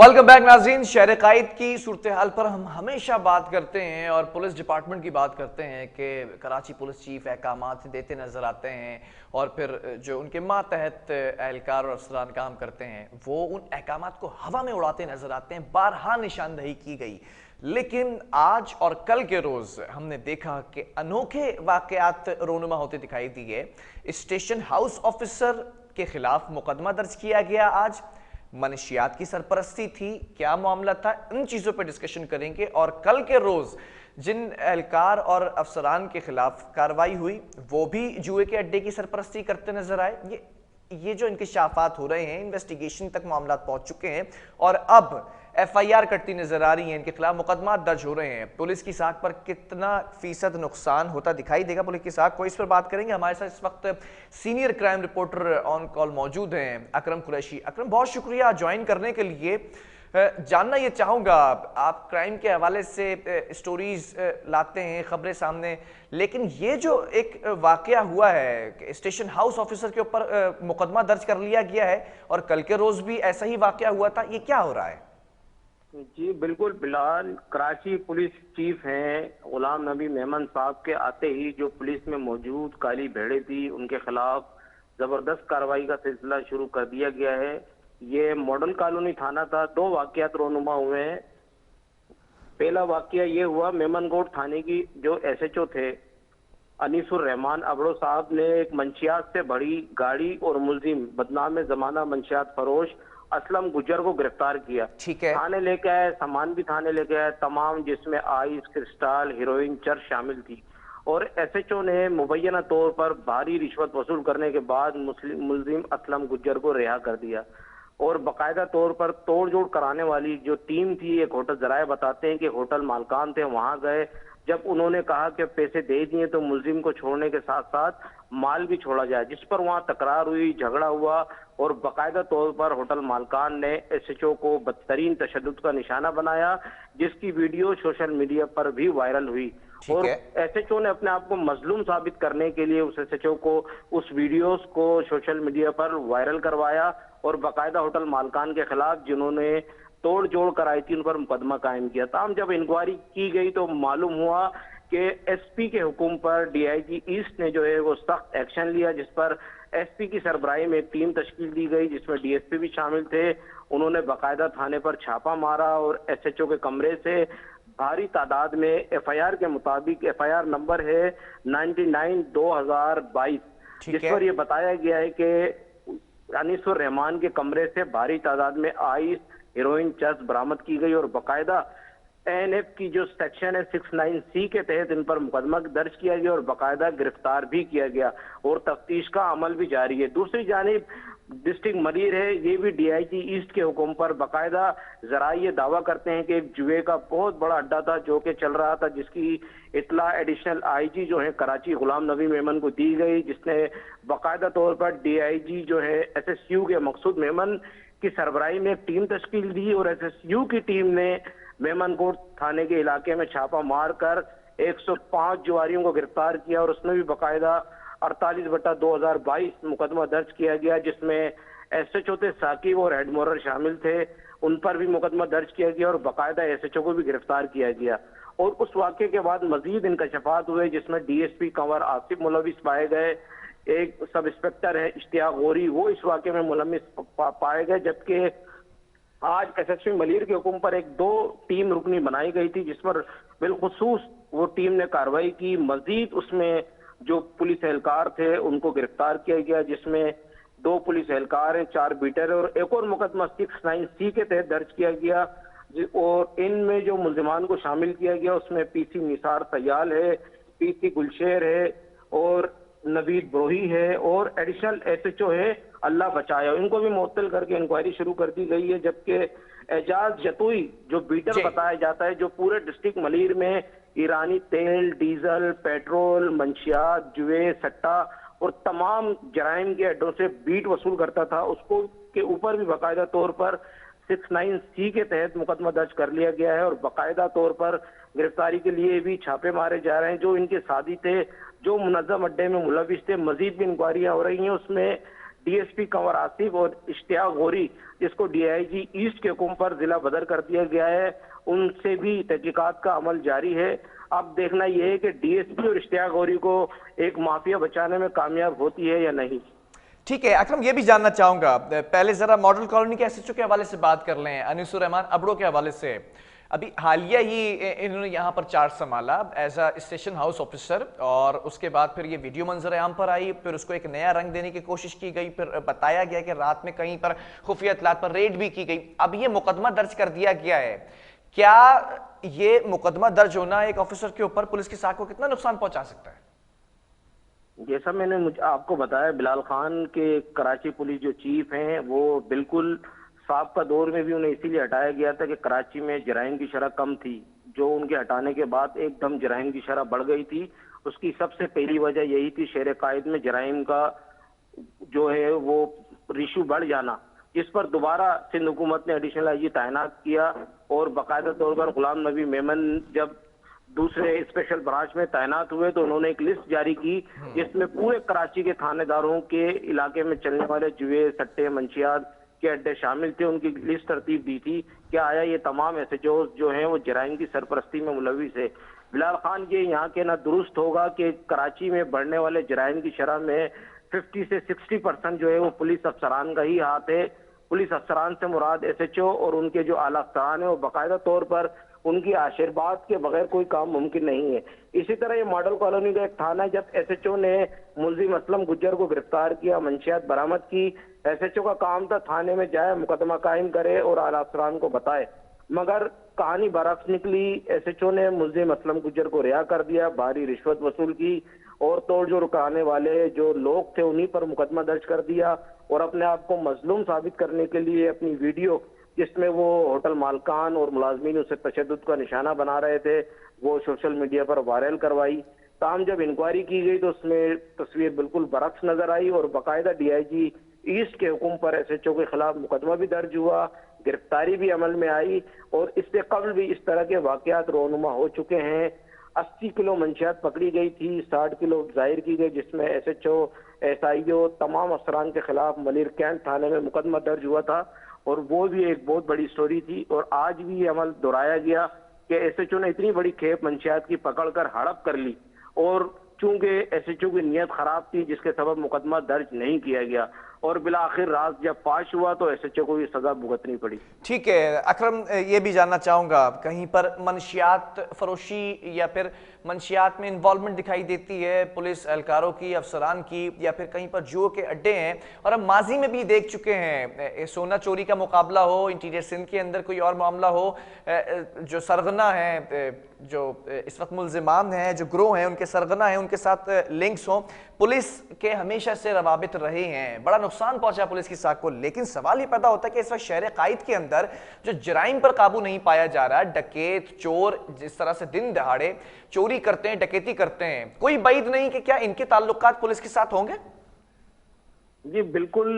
Welcome back नाज़रीन। शहर कायद की सूरत हाल पर हम हमेशा बात करते हैं और पुलिस डिपार्टमेंट की बात करते हैं कि कराची पुलिस चीफ अहकामात देते नज़र आते हैं और फिर जो उनके मातहत एहलकार और अफसरान काम करते हैं वो उन अहकामात को हवा में उड़ाते नज़र आते हैं। बारहा निशानदही की गई, लेकिन आज और कल के रोज़ हमने देखा कि अनोखे वाक़यात रोनुमा होते दिखाई दिए। स्टेशन हाउस ऑफिसर के खिलाफ मुकदमा दर्ज किया गया। आज मनशियात की सरपरस्ती थी, क्या मामला था, इन चीज़ों पर डिस्कशन करेंगे। और कल के रोज़ जिन एहलकार और अफसरान के खिलाफ कार्रवाई हुई वो भी जुए के अड्डे की सरपरस्ती करते नजर आए। ये जो इंकशाफात हो रहे हैं, इन्वेस्टिगेशन तक मामला पहुंच चुके हैं और अब एफआईआर कटती नजर आ रही है, इनके खिलाफ मुकदमा दर्ज हो रहे हैं। पुलिस की साख पर कितना फीसद नुकसान होता दिखाई देगा पुलिस की साख को, इस पर बात करेंगे। हमारे साथ इस वक्त senior crime reporter on call मौजूद हैं, अकरम कुरैशी। अकरम, बहुत शुक्रिया ज्वाइन करने के लिए। जानना ये चाहूँगा, आप क्राइम के हवाले से स्टोरीज लाते हैं, खबरें सामने, लेकिन ये जो एक वाकया हुआ है, स्टेशन हाउस ऑफिसर के ऊपर मुकदमा दर्ज कर लिया गया है और कल के रोज भी ऐसा ही वाकया हुआ था, ये क्या हो रहा है? जी बिल्कुल। फिलहाल कराची पुलिस चीफ हैं गुलाम नबी मेमन साहब के आते ही जो पुलिस में मौजूद काली भेड़े थी उनके खिलाफ जबरदस्त कार्रवाई का सिलसिला शुरू कर दिया गया है। ये मॉडल कॉलोनी थाना था। दो वाकयात रोनुमा हुए हैं। पहला वाकया ये हुआ, मेमनगोट थाने की जो एसएचओ थे अनीसुर रहमान अबड़ो साहब ने एक मंशियात से भरी गाड़ी और मुलजिम बदनाम जमाना मंशियात फरोश असलम गुज्जर को गिरफ्तार किया। ठीक है। थाने लेके आए, सामान भी थाने लेके आए तमाम, जिसमें आइस, क्रिस्टल, हीरोइन, चरस शामिल थी। और एसएचओ ने मुबैना तौर पर भारी रिश्वत वसूल करने के बाद मुलजिम असलम गुज्जर को रिहा कर दिया। और बाकायदा तौर पर तोड़ जोड़ कराने वाली जो टीम थी, एक होटल, जराए बताते हैं कि होटल मालकान थे, वहां गए। जब उन्होंने कहा कि पैसे दे दिए तो मुलजिम को छोड़ने के साथ साथ माल भी छोड़ा जाए, जिस पर वहां तकरार हुई, झगड़ा हुआ और बाकायदा तौर पर होटल मालकान ने एसएचओ को बदतरीन तशद्दुद का निशाना बनाया, जिसकी वीडियो सोशल मीडिया पर भी वायरल हुई। ठीक और है। एसएचओ ने अपने आप को मजलूम साबित करने के लिए उस एसएचओ को उस वीडियोस को सोशल मीडिया पर वायरल करवाया और बाकायदा होटल मालकान के खिलाफ जिन्होंने तोड़ जोड़ कराई थी उन पर मुकदमा कायम किया। ताहम जब इंक्वायरी की गई तो मालूम हुआ कि एसपी के हुक्म पर डीआईजी ईस्ट ने जो है वो सख्त एक्शन लिया, जिस पर एसपी की सरबराही में एक टीम तश्कील दी गई जिसमें डीएसपी भी शामिल थे। उन्होंने बाकायदा थाने पर छापा मारा और एसएचओ के कमरे से भारी तादाद में एफआईआर के मुताबिक, एफआईआर नंबर है 99/2022, जिस पर यह बताया गया है कि अनीसुर रहमान के कमरे से भारी तादाद में आइस, हीरोइन, चरस बरामद की गई और बाकायदा एएनएफ की जो सेक्शन है 69C के तहत इन पर मुकदमा दर्ज किया गया और बाकायदा गिरफ्तार भी किया गया और तफ्तीश का अमल भी जारी है। दूसरी जानिब डिस्ट्रिक्ट मरीर है, ये भी डीआईजी ईस्ट के हुक्म पर बाकायदा जरा ये दावा करते हैं कि एक जुए का बहुत बड़ा अड्डा था जो कि चल रहा था, जिसकी इतला एडिशनल आईजी जो है कराची गुलाम नबी मेमन को दी गई, जिसने बाकायदा तौर पर डीआईजी जो है एसएसयू के मकसूद मेमन की सरबराही में एक टीम तश्कील दी और एसएसयू की टीम ने मेमनकोट थाने के इलाके में छापा मारकर 105 जुआरियों को गिरफ्तार किया और उसमें भी बाकायदा 48/2022 मुकदमा दर्ज किया गया, जिसमें एसएचओ थे साकिब और हेड मोरर शामिल थे, उन पर भी मुकदमा दर्ज किया गया और बाकायदा एसएचओ को भी गिरफ्तार किया गया। और उस वाक्य के बाद मजीद इंकशाफात हुए जिसमें डीएसपी कंवर आसिफ मुलविस पाए गए, एक सब इंस्पेक्टर है इश्तियाक गौरी, वो इस वाक्य में मुलविस पाए गए, जबकि आज एसएसपी मलिर के हुक्म पर एक 2 टीम रुकनी बनाई गई थी जिस पर बिलखुसूस वो टीम ने कार्रवाई की। मजीद उसमें जो पुलिस एहलकार थे उनको गिरफ्तार किया गया, जिसमें 2 पुलिस एहलकार हैं, 4 बीटर और एक और मुकदमा 69C के तहत दर्ज किया गया। और इनमें जो मुलजिमान को शामिल किया गया उसमें पीसी निसार सयाल है, पीसी गुलशेर है और नवीद ब्रोही है और एडिशनल एसएचओ है अल्लाह बचाया। इनको भी मुअत्तल करके इंक्वायरी शुरू कर दी गई है, जबकि एजाज जतुई जो बीटर बताया जाता है, जो पूरे डिस्ट्रिक्ट मलीर में ईरानी तेल, डीजल, पेट्रोल, मंशियात, जुए, सट्टा और तमाम जराइम के अड्डों से बीट वसूल करता था, उसको के ऊपर भी बाकायदा तौर पर 69C के तहत मुकदमा दर्ज कर लिया गया है और बाकायदा तौर पर गिरफ्तारी के लिए भी छापे मारे जा रहे हैं। जो इनके साथी थे, जो मुनज़्ज़म अड्डे में मुलविस थे, मजीद भी इंक्वायरियां हो रही हैं। उसमें डीएसपी कंवर आसिफ और इश्तियाक गौरी, जिसको डीआईजी ईस्ट के हुक्म पर जिला बदर कर दिया गया है, उनसे भी तहकीकात का अमल जारी है। अब देखना यह है कि डीएसपी और इश्तियाक गौरी को एक माफिया बचाने में कामयाब होती है या नहीं। ठीक है अकरम, ये भी जानना चाहूंगा, पहले जरा मॉडल कॉलोनी के एसएचओ के हवाले से बात कर लें, अनीसुर रहमान अबड़ो के हवाले से। अभी हालिया ही इन्होंने यहाँ पर चार्ज संभाला as a station house officer, और उसके बाद फिर ये वीडियो मंजर आम पर आई, फिर उसको एक नया रंग देने की कोशिश की गई, फिर बताया गया कि रात में कहीं पर खुफिया इत्तलात पर रेड भी की गई। अब ये मुकदमा दर्ज कर दिया गया है, क्या ये मुकदमा दर्ज होना एक ऑफिसर के ऊपर पुलिस की साख को कितना नुकसान पहुंचा सकता है? जैसा मैंने आपको बताया, बिलाल खान के कराची पुलिस जो चीफ हैं वो बिल्कुल साबका दौर में भी उन्हें इसीलिए हटाया गया था कि कराची में जराइम की शरह कम थी। जो उनके हटाने के बाद एकदम जराइम की शरह बढ़ गई थी, उसकी सबसे पहली वजह यही थी शेर कायद में जराइम का जो है वो रिशू बढ़ जाना, जिस पर दोबारा सिंध हुकूमत ने एडिशनल आईजी तैनात किया और बाकायदा तौर पर गुलाम नबी मेमन जब दूसरे स्पेशल ब्रांच में तैनात हुए तो उन्होंने एक लिस्ट जारी की जिसमें पूरे कराची के थानेदारों के इलाके में चलने वाले जुए, सट्टे, मंशियात के अड्डे शामिल थे, उनकी लिस्ट तरतीब दी थी कि आया ये तमाम एसएचओ जो हैं वो जराइम की सरपरस्ती में मुलविस है। बिलाल खान ये यहाँ के ना दुरुस्त होगा कि कराची में बढ़ने वाले जराइम की शरह में 50 से 60% जो है वो पुलिस अफसरान का ही हाथ है। पुलिस अफसरान से मुराद एसएचओ और उनके जो आला अफसरान है वो बाकायदा तौर पर उनकी आशीर्वाद के बगैर कोई काम मुमकिन नहीं है। इसी तरह ये मॉडल कॉलोनी का एक थाना, जब एसएचओ ने मुलजिम असलम गुज्जर को गिरफ्तार किया, मंशियात बरामद की, एसएचओ का काम था थाने में जाए, मुकदमा कायम करे और आला अफसरान को बताए, मगर कहानी बरक्स निकली। एसएचओ ने मुलजिम असलम गुज्जर को रिहा कर दिया, भारी रिश्वत वसूल की और तोड़ जोड़ कराने वाले जो लोग थे उन्हीं पर मुकदमा दर्ज कर दिया और अपने आप को मजलूम साबित करने के लिए अपनी वीडियो जिसमें वो होटल मालकान और मुलाजमीन उसे तशद्दुद का निशाना बना रहे थे वो सोशल मीडिया पर वायरल करवाई। ताहम जब इंक्वायरी की गई तो उसमें तस्वीर बिल्कुल बरक्स नजर आई और बाकायदा डीआईजी ईस्ट के हुक्म पर एसएचओ के खिलाफ मुकदमा भी दर्ज हुआ, गिरफ्तारी भी अमल में आई और इससे कबल भी इस तरह के वाकयात रोनुमा हो चुके हैं। 80 किलो मंशियात पकड़ी गई थी, 60 किलो जाहिर की गई, जिसमें एसएचओ, एसआईओ तमाम अफसरान के खिलाफ मलिर कैंट थाने में मुकदमा दर्ज हुआ था और वो भी एक बहुत बड़ी स्टोरी थी। और आज भी ये अमल दोहराया गया कि एसएचओ ने इतनी बड़ी खेप मंशियात की पकड़कर हड़प कर ली और चूंकि एसएचओ की नीयत खराब थी जिसके सबब मुकदमा दर्ज नहीं किया गया और बिला आखिर राज जब पाश हुआ तो एसएचओ को ये सजा भुगतनी पड़ी। ठीक है अकरम, ये भी जानना चाहूंगा, कहीं पर मंशियात फरोशी या फिर मंशियात में इन्वॉल्वमेंट दिखाई देती है पुलिस एहलकारों की, अफसरान की, या फिर कहीं पर जुओ के अड्डे हैं? और हम माजी में भी देख चुके हैं, सोना चोरी का मुकाबला हो, इंटीरियर सिंध के अंदर कोई और मामला हो, जो सरगना है, जो इस वक्त मुल्जिमान हैं, जो ग्रोह हैं, उनके सरगना हैं, उनके साथ लिंक्स हों, पुलिस के हमेशा से रवाबित रहे हैं, बड़ा नुकसान पहुंचा पुलिस की साख को। लेकिन सवाल ये पैदा होता है कि इस वक्त शहर कायद के अंदर जो जराइम पर काबू नहीं पाया जा रहा, डकैत चोर जिस तरह से दिन दहाड़े चोरी करते हैं, डकैती करते हैं, कोई बैद नहीं कि क्या इनके ताल्लुकात पुलिस के साथ होंगे? जी बिल्कुल,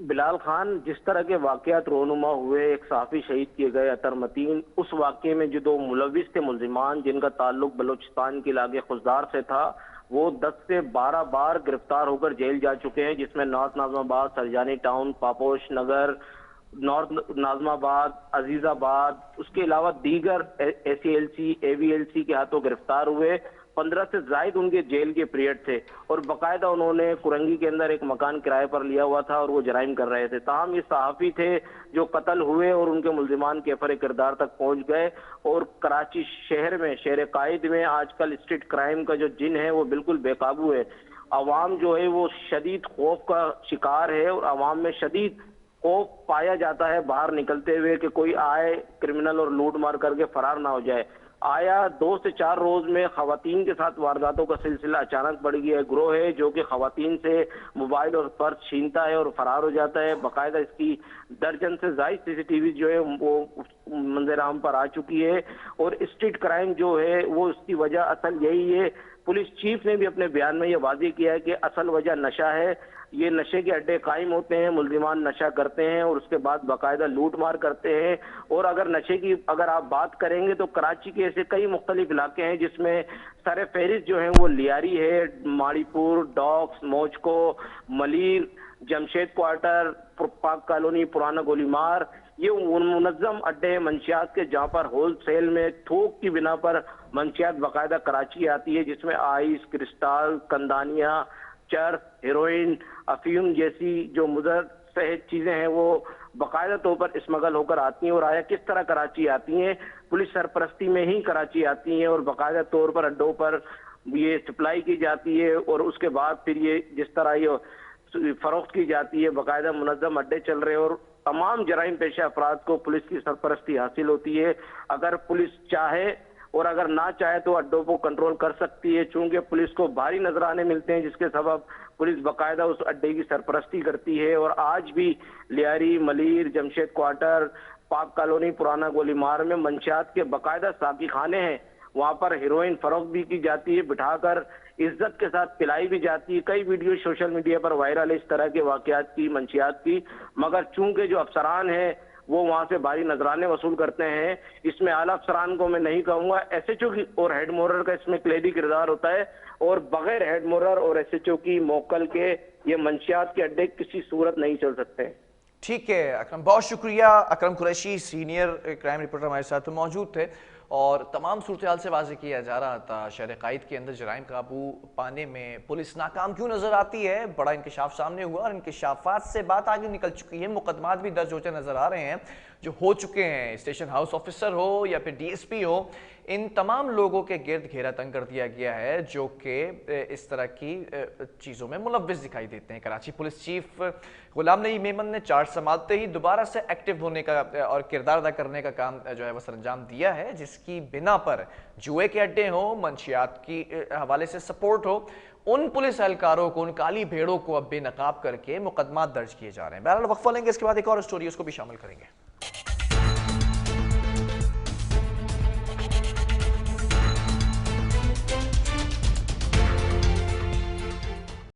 बिलाल खान जिस तरह के वाकयात रोनुमा हुए, एक सहाफी शहीद किए गए अतर मतीन, उस वाकये में जो दो मुलविस थे मुल्जिमान जिनका ताल्लुक बलोचिस्तान के इलाके खुजदार से था, वो 10 से 12 बार गिरफ्तार होकर जेल जा चुके हैं, जिसमें नॉर्थ नाजमाबाद, सरजानी टाउन, पापोश नगर, नॉर्थ नाजमाबाद, अजीजाबाद, उसके अलावा दीगर एसीएलसी, एवीएलसी के हाथों गिरफ्तार हुए। 15 से जायद उनके जेल के पीरियड थे और बाकायदा उन्होंने कुरंगी के अंदर एक मकान किराए पर लिया हुआ था और वो जराइम कर रहे थे। ताहम ये सहाफी थे जो कत्ल हुए और उनके मुल्जिमान केफर किरदार तक पहुंच गए और कराची शहर में, शहर कायद में आजकल स्ट्रीट क्राइम का जो जिन है वो बिल्कुल बेकाबू है। अवाम जो है वो शदीद खौफ का शिकार है और अवाम में शदीद खौफ पाया जाता है बाहर निकलते हुए कि कोई आए क्रिमिनल और लूट मार करके फरार ना हो जाए। आया 2 से 4 रोज में खवातीन के साथ वारदातों का सिलसिला अचानक बढ़ गया है। ग्रोह है जो कि खवातीन से मोबाइल और पर्स छीनता है और फरार हो जाता है। बाकायदा इसकी दर्जन से जायद सीसीटीवी जो है वो मंजर आम पर आ चुकी है और स्ट्रीट क्राइम जो है वो उसकी वजह असल यही है। पुलिस चीफ ने भी अपने बयान में ये वादे किया है कि असल वजह नशा है। ये नशे के अड्डे कायम होते हैं, मुल्जिमान नशा करते हैं और उसके बाद बाकायदा लूट मार करते हैं। और अगर नशे की अगर आप बात करेंगे तो कराची के ऐसे कई मुख्तलिफ इलाके हैं जिसमें सर फहरिस्त जो है वो लियारी है, माड़ीपुर, डॉक्स, मोचको, मलिर, जमशेद क्वार्टर, पाक कॉलोनी, पुराना गोलीमार, ये मुनज़्ज़म अड्डे मंशियात के जहाँ पर होलसेल में थोक की बिना पर मंशियात बाकायदा कराची आती है, जिसमें आइस, क्रिस्टल, कंदानिया, चरस, हेरोइन, अफीम जैसी जो मुदर सहित चीजें हैं वो बाकायदा तौर पर स्मगल होकर आती हैं। और आया किस तरह कराची आती हैं, पुलिस सरपरस्ती में ही कराची आती हैं और बाकायदा तौर पर अड्डों पर ये सप्लाई की जाती है और उसके बाद फिर ये जिस तरह ये फरोख्त की जाती है, बाकायदा मुनज़्ज़म अड्डे चल रहे हैं और तमाम जराइम पेशा अफराद को पुलिस की सरपरस्ती हासिल होती है। अगर पुलिस चाहे और अगर ना चाहे तो अड्डों को कंट्रोल कर सकती है, चूंकि पुलिस को भारी नजराने मिलते हैं जिसके सबब पुलिस बाकायदा उस अड्डे की सरपरस्ती करती है। और आज भी लियारी, मलीर, जमशेद क्वार्टर, पाक कॉलोनी, पुराना गोलीमार में मंशियात के बाकायदा साकी खाने हैं, वहां पर हेरोइन फरोख्त भी की जाती है, बिठाकर इज्जत के साथ पिलाई भी जाती है। कई वीडियो सोशल मीडिया पर वायरल है इस तरह के वाकयात की, मंशियात की, मगर चूंकि जो अफसरान है वो वहां से भारी नजराने वसूल करते हैं। इसमें आला अफसरान को मैं नहीं कहूंगा, एसएचओ की और हेड मोरर का इसमें क्लेडी किरदार होता है और बगैर हेड मोरर और एसएचओ की मोकल के ये मंशियात के अड्डे किसी सूरत नहीं चल सकते। ठीक है अकरम, बहुत शुक्रिया। अकरम कुरैशी सीनियर क्राइम रिपोर्टर हमारे साथ मौजूद थे और तमाम सूरत हाल से वाज़ेह किया जा रहा था शहर कायद के अंदर जराइम काबू पाने में पुलिस नाकाम क्यों नजर आती है। बड़ा इंकशाफ सामने हुआ और इंकशाफात से बात आगे निकल चुकी है, मुकदमात भी दर्ज होते नजर आ रहे हैं जो हो चुके हैं। स्टेशन हाउस ऑफिसर हो या फिर डीएसपी हो, इन तमाम लोगों के गिर्द घेरा तंग कर दिया गया है जो कि इस तरह की चीज़ों में मुलव्विस दिखाई देते हैं। कराची पुलिस चीफ गुलाम नबी मेमन ने चार्ज संभालते ही दोबारा से एक्टिव होने का और किरदार अदा करने का काम जो है वह सरंजाम दिया है, जिसकी बिना पर जुए के अड्डे हो, मंशियात की हवाले से सपोर्ट हो, उन पुलिस एहलकारों को, उन काली भेड़ों को अब बेनकाब करके मुकदमा दर्ज किए जा रहे हैं। बहरहाल वक्फा लेंगे, इसके बाद एक और स्टोरी उसको भी शामिल करेंगे।